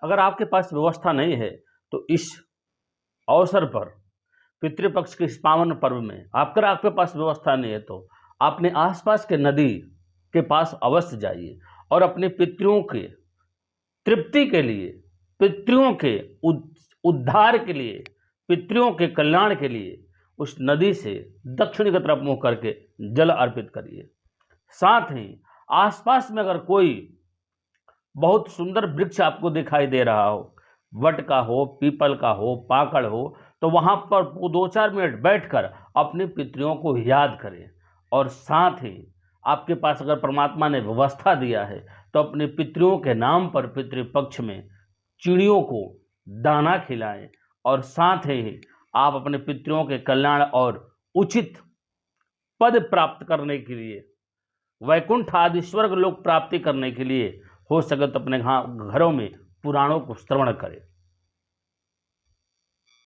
अगर आपके पास व्यवस्था नहीं है तो इस अवसर पर पितृपक्ष के इस पावन पर्व में आपके पास व्यवस्था नहीं है तो अपने आसपास के नदी के पास अवश्य जाइए और अपने पितरों के तृप्ति के लिए, पितरों के उद्धार के लिए, पितरों के कल्याण के लिए उस नदी से दक्षिण की तरफ मुंह करके जल अर्पित करिए। साथ ही आसपास में अगर कोई बहुत सुंदर वृक्ष आपको दिखाई दे रहा हो, वट का हो, पीपल का हो, पाकड़ हो, तो वहां पर 2-4 मिनट बैठकर अपने पितरों को याद करें। और साथ ही आपके पास अगर परमात्मा ने व्यवस्था दिया है तो अपने पितरों के नाम पर पितृपक्ष में चिड़ियों को दाना खिलाएं। और साथ ही आप अपने पितरों के कल्याण और उचित पद प्राप्त करने के लिए, वैकुंठ आदि स्वर्ग लोक प्राप्ति करने के लिए हो सके तो अपने घरों में पुराणों को श्रवण करें।